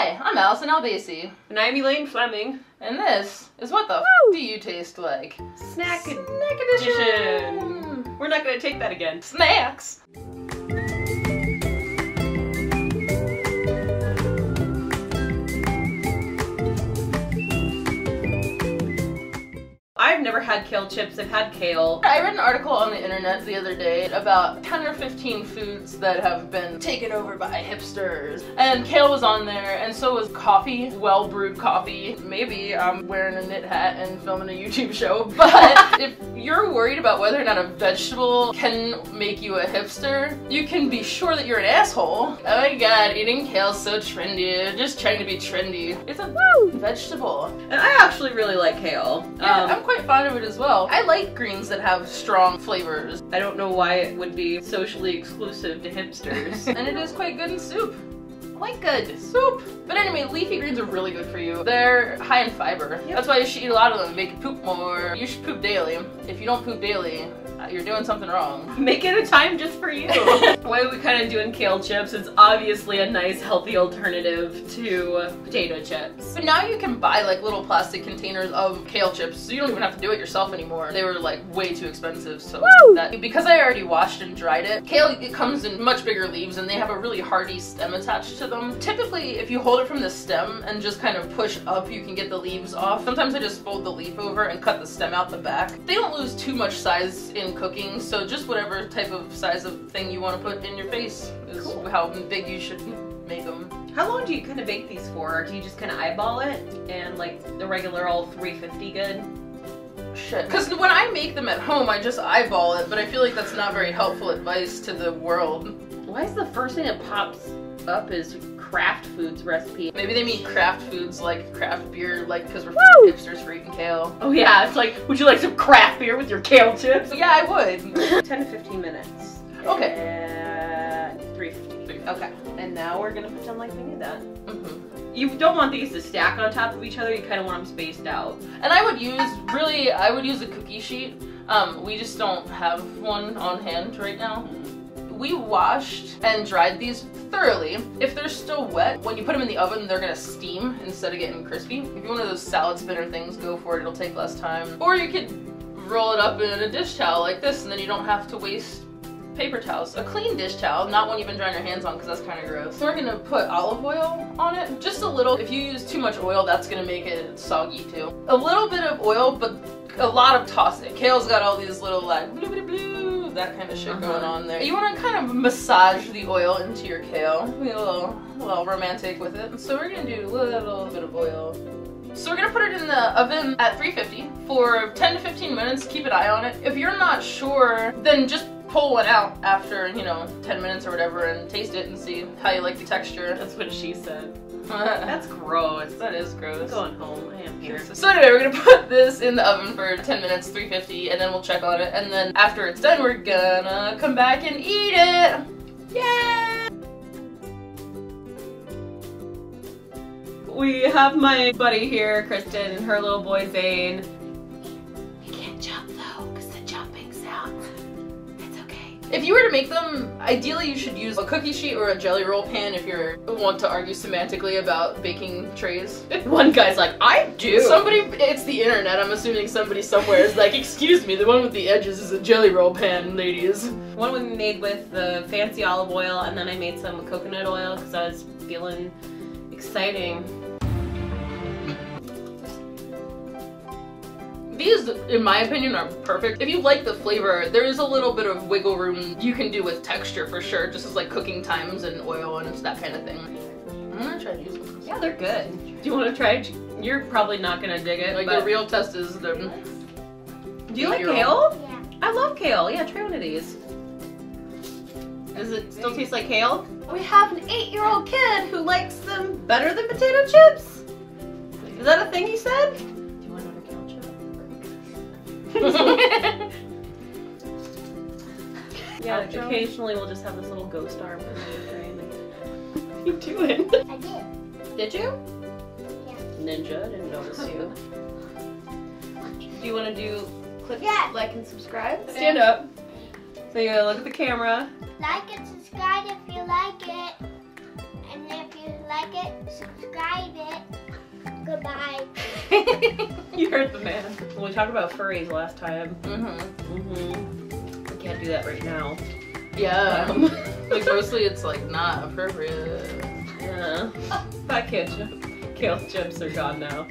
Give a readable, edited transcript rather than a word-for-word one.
Hi, I'm Allison Albasi. And I'm Elaine Fleming. And this is What the F Do You Taste Like? Snack edition! We're not gonna take that again. Snacks! I've never had kale chips, I've had kale. I read an article on the internet the other day about 10 or 15 foods that have been taken over by hipsters. And kale was on there, and so was coffee, well-brewed coffee. Maybe I'm wearing a knit hat and filming a YouTube show, but if you're worried about whether or not a vegetable can make you a hipster, you can be sure that you're an asshole. Oh my god, eating kale's so trendy. Just trying to be trendy. It's a vegetable. And I actually really like kale. Yeah, I'm quite fond of it as well. I like greens that have strong flavors. I don't know why it would be socially exclusive to hipsters. And it is quite good in soup. Quite good. Soup! But anyway, leafy greens are really good for you. They're high in fiber. Yep. That's why you should eat a lot of them. Make you poop more. You should poop daily. If you don't poop daily, you're doing something wrong. Make it a time just for you. Why are we kind of doing kale chips? It's obviously a nice healthy alternative to potato chips. But now you can buy like little plastic containers of kale chips, so you don't even have to do it yourself anymore. They were like way too expensive, so because I already washed and dried it. Kale, it comes in much bigger leaves and they have a really hardy stem attached to them. Typically, if you hold it from the stem and just kind of push up, you can get the leaves off. Sometimes I just fold the leaf over and cut the stem out the back. They don't lose too much size in cooking, so just whatever type of size of thing you want to put in your face is how big you should make them. How long do you kind of bake these for? Or do you just kind of eyeball it and like the regular old 350 good? Shit. Because when I make them at home, I just eyeball it, but I feel like that's not very helpful advice to the world. Why is the first thing that pops up is craft foods recipe? Maybe they mean craft foods like craft beer, like because we're hipsters for eating kale. Oh yeah, it's like, would you like some craft beer with your kale chips? Yeah, I would. 10 to 15 minutes. Okay. And 350. Okay. And now we're gonna pretend like we need that. You don't want these to stack on top of each other, you kind of want them spaced out. And I would use a cookie sheet. We just don't have one on hand right now. We washed and dried these thoroughly. If they're still wet, when you put them in the oven, they're gonna steam instead of getting crispy. If you're one of those salad spinner things, go for it, it'll take less time. Or you could roll it up in a dish towel like this, and then you don't have to waste paper towels. A clean dish towel, not one you've been drying your hands on because that's kind of gross. So we're gonna put olive oil on it, just a little. If you use too much oil, that's gonna make it soggy too. A little bit of oil, but a lot of tossing. Kale's got all these little like blue, blue, blue, that kind of shit going on there. You want to kind of massage the oil into your kale. Be a little romantic with it. So we're gonna do a little bit of oil. So we're gonna put it in the oven at 350 for 10 to 15 minutes. Keep an eye on it. If you're not sure, then just pull one out after, 10 minutes or whatever and taste it and see how you like the texture. That's what she said. That's gross. That is gross. I'm going home. I am here. So anyway, we're gonna put this in the oven for 10 minutes, 350, and then we'll check on it. And then after it's done, we're gonna come back and eat it! Yay! We have my buddy here, Kristen, and her little boy, Zane. You can't jump though, because the jumping sound. It's okay. If you were to make them, ideally you should use a cookie sheet or a jelly roll pan if you want to argue semantically about baking trays. One guy's like, I do! It's the internet, I'm assuming somebody somewhere is like, excuse me, the one with the edges is a jelly roll pan, ladies. One we made with the fancy olive oil, and then I made some with coconut oil because I was feeling exciting. These, in my opinion, are perfect. If you like the flavor, there is a little bit of wiggle room you can do with texture for sure, just as like cooking times and oil and that kind of thing. I'm gonna try to use them. Yeah, they're good. Do you want to try it? You're probably not gonna dig it. Like, but the real test is the... Do you like kale? Yeah. I love kale. Yeah, try one of these. Does it still taste like kale? We have an 8-year-old kid who likes them better than potato chips. Is that a thing he said? Yeah, occasionally we'll just have this little ghost arm in the frame. What are you doing? I did. Did you? Yeah. Ninja, didn't notice you. Do you want to do click like and subscribe? Stand up. So you look at the camera. Like and subscribe if you like it. And if you like like it, subscribe it. Goodbye. You heard the man. Well, we talked about furries last time. We can't do that right now. Yeah. Like mostly it's like not appropriate. Yeah. Kale chips are gone now.